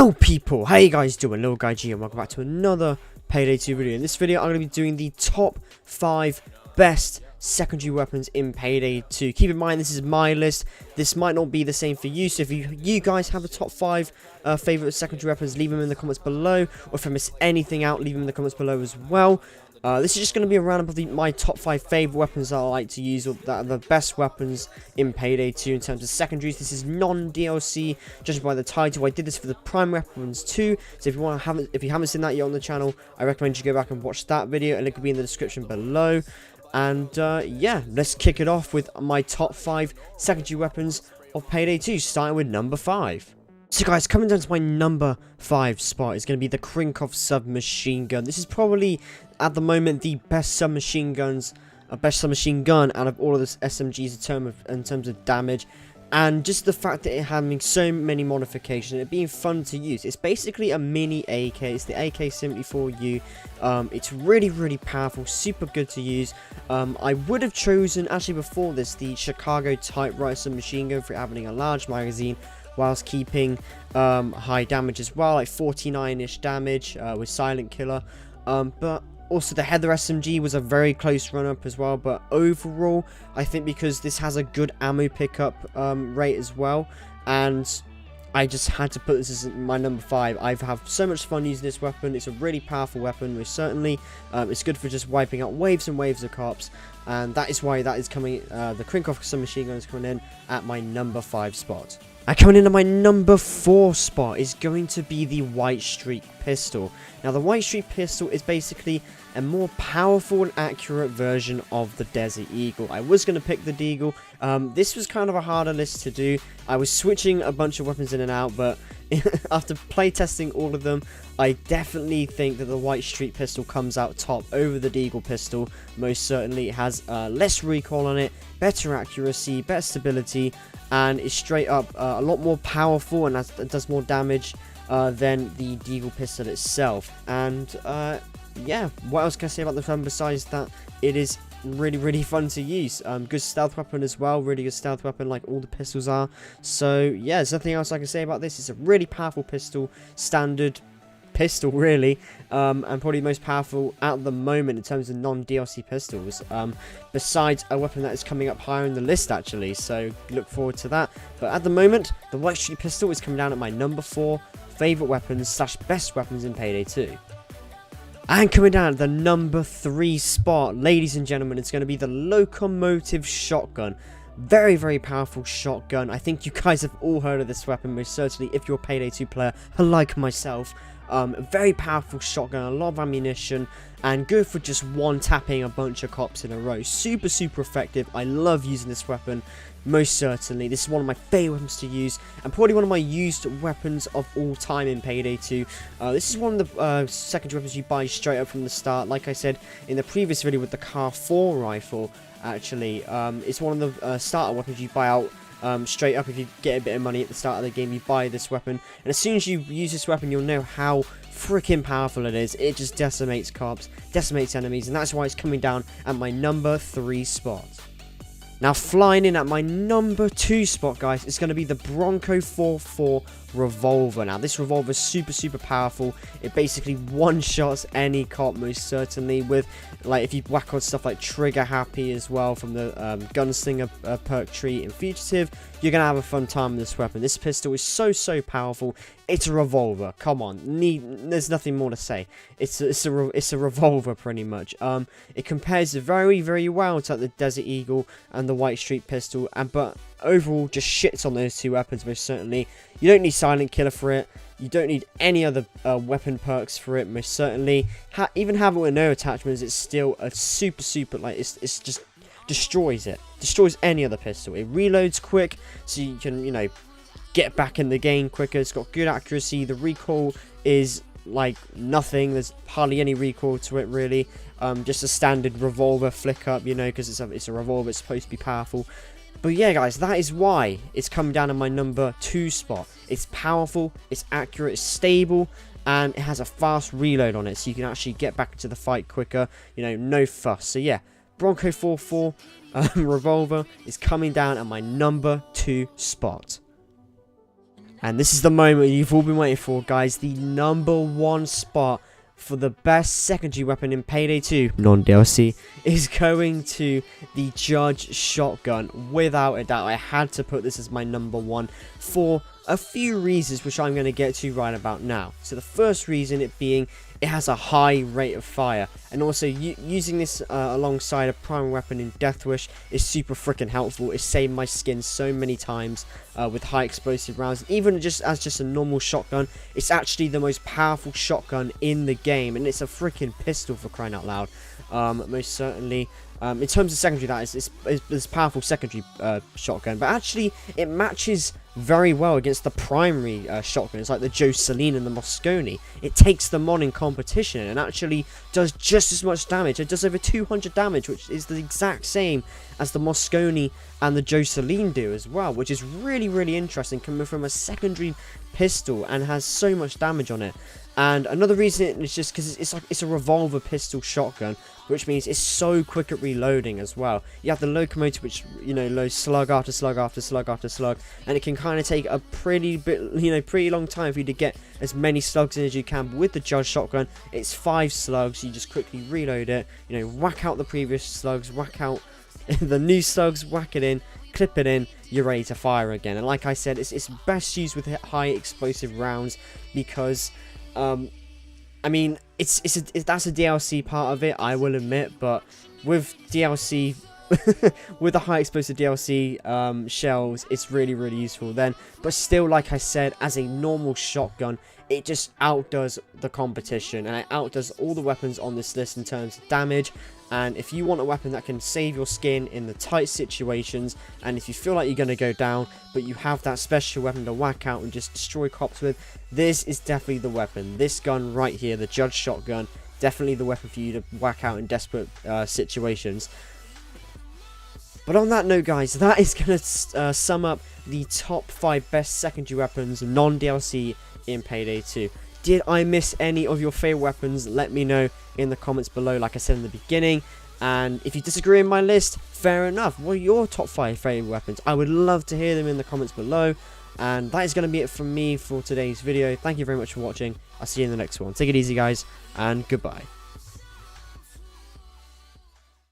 Hello people, how you guys doing? Little Guy G and welcome back to another Payday 2 video. In this video I'm going to be doing the top 5 best secondary weapons in Payday 2. Keep in mind this is my list, this might not be the same for you, so if you guys have a top 5 favourite secondary weapons, leave them in the comments below, or if I miss anything out, leave them in the comments below as well. This is just going to be a roundup of my top 5 favourite weapons that I like to use, or that are the best weapons in Payday 2 in terms of secondaries. This is non-DLC, judging by the title. I did this for the primary weapons too, so if you haven't seen that yet on the channel, I recommend you go back and watch that video. A link will be in the description below. And yeah, let's kick it off with my top 5 secondary weapons of Payday 2, starting with number 5. So guys, coming down to my number 5 spot is going to be the Crinkle Submachine Gun. This is probably, at the moment, the best submachine gun out of all of the SMGs in terms of damage. And just the fact that it having so many modifications, it being fun to use. It's basically a mini AK. It's the AK-74U. It's really powerful, super good to use. I would have chosen, actually before this, the Chicago Typewriter Submachine Gun for having a large magazine, whilst keeping high damage as well, like 49-ish damage with Silent Killer. But also the Heather SMG was a very close run-up as well. But overall, I think because this has a good ammo pickup rate as well, and I just had to put this as my number 5. I have so much fun using this weapon. It's a really powerful weapon, most certainly. It's good for just wiping out waves and waves of cops, and that is why that is coming. The Crinkle Submachine Gun is coming in at my number 5 spot. And coming in at my number 4 spot is going to be the White Streak Pistol. Now, the White Streak Pistol is basically a more powerful and accurate version of the Desert Eagle. I was going to pick the Deagle. This was kind of a harder list to do. I was switching a bunch of weapons in and out, but after playtesting all of them, I definitely think that the White Streak Pistol comes out top over the Deagle Pistol. Most certainly, it has less recoil on it, better accuracy, better stability, and is straight up a lot more powerful and does more damage than the Deagle Pistol itself. And yeah, what else can I say about the weapon besides that it is really fun to use. Good stealth weapon as well, really good stealth weapon like all the pistols are. So yeah, there's nothing else I can say about this. It's a really powerful pistol, standard pistol really, and probably the most powerful at the moment in terms of non-DLC pistols, besides a weapon that is coming up higher in the list actually, so look forward to that. But at the moment, the White Streak Pistol is coming down at my number 4 favourite weapons / best weapons in Payday 2. And coming down at the number 3 spot, ladies and gentlemen, it's going to be the Locomotive Shotgun. Very powerful shotgun. I think you guys have all heard of this weapon, most certainly if you're a Payday 2 player like myself. A very powerful shotgun, a lot of ammunition, and good for just one-tapping a bunch of cops in a row. Super effective. I love using this weapon, most certainly. This is one of my favourite weapons to use, and probably one of my used weapons of all time in Payday 2. This is one of the secondary weapons you buy straight up from the start. Like I said in the previous video with the Car 4 rifle, actually, it's one of the starter weapons you buy out straight up. If you get a bit of money at the start of the game, you buy this weapon, and as soon as you use this weapon, you'll know how freaking powerful it is. It just decimates cops, decimates enemies, and that's why it's coming down at my number 3 spot. Now, flying in at my number 2 spot, guys, it's going to be the Bronco 4.4 revolver. Now, this revolver is super powerful. It basically one-shots any cop, most certainly, with, like, if you whack on stuff like Trigger Happy as well from the Gunslinger perk tree in Fugitive, you're going to have a fun time with this weapon. This pistol is so powerful. It's a revolver. Come on. There's nothing more to say. It's a revolver, pretty much. It compares very well to like, the Desert Eagle and the White Streak Pistol, but overall just shits on those 2 weapons, most certainly. You don't need Silent Killer for it. You don't need any other weapon perks for it, most certainly. Even have it with no attachments, it's still a super, like, it's just destroys it. Destroys any other pistol. It reloads quick, so you can, you know, get back in the game quicker. It's got good accuracy. The recoil is like nothing. There's hardly any recoil to it, really. Just a standard revolver flick up, you know, because it's a revolver. It's supposed to be powerful. But yeah, guys, that is why it's coming down in my number 2 spot. It's powerful, it's accurate, it's stable, and it has a fast reload on it, so you can actually get back into the fight quicker. You know, no fuss. So yeah, Bronco 4.4 revolver is coming down at my number 2 spot. And this is the moment you've all been waiting for, guys. The #1 spot for the best secondary weapon in Payday 2 non-DLC is going to the Judge Shotgun. Without a doubt, I had to put this as my #1 for a few reasons, which I'm going to get to right about now. So the first reason it being it has a high rate of fire, and also using this alongside a primary weapon in Death Wish is super freaking helpful. It saved my skin so many times with high explosive rounds. Even just as a normal shotgun, it's actually the most powerful shotgun in the game, and it's a freaking pistol, for crying out loud. Most certainly. In terms of secondary, that is this powerful secondary shotgun, but actually it matches very well against the primary shotguns like the Jocelyn and the Moscone. It takes them on in competition and actually does just as much damage. It does over 200 damage, which is the exact same as the Moscone and the Jocelyn do as well, which is really interesting coming from a secondary pistol and has so much damage on it. And another reason is just because it's a revolver pistol shotgun, which means it's so quick at reloading as well. You have the locomotive, which loads slug after slug after slug after slug, and it can kind of take a pretty long time for you to get as many slugs in as you can. But with the Judge Shotgun, it's 5 slugs. You just quickly reload it. Whack out the previous slugs, whack out the new slugs, whack it in, clip it in, you're ready to fire again. And like I said, it's best used with high explosive rounds because I mean, that's a DLC part of it, I will admit, but with DLC, with the high explosive DLC shells, it's really useful then. But still, like I said, as a normal shotgun, it just outdoes the competition, and it outdoes all the weapons on this list in terms of damage. And if you want a weapon that can save your skin in the tight situations, and if you feel like you're going to go down, but you have that special weapon to whack out and just destroy cops with, this is definitely the weapon. This gun right here, the Judge Shotgun, definitely the weapon for you to whack out in desperate situations. But on that note, guys, that is going to sum up the top 5 best secondary weapons non-DLC in Payday 2. Did I miss any of your favourite weapons? Let me know in the comments below, like I said in the beginning. And if you disagree with my list, fair enough. What are your top 5 favourite weapons? I would love to hear them in the comments below. And that is going to be it from me for today's video. Thank you very much for watching. I'll see you in the next one. Take it easy, guys, and goodbye.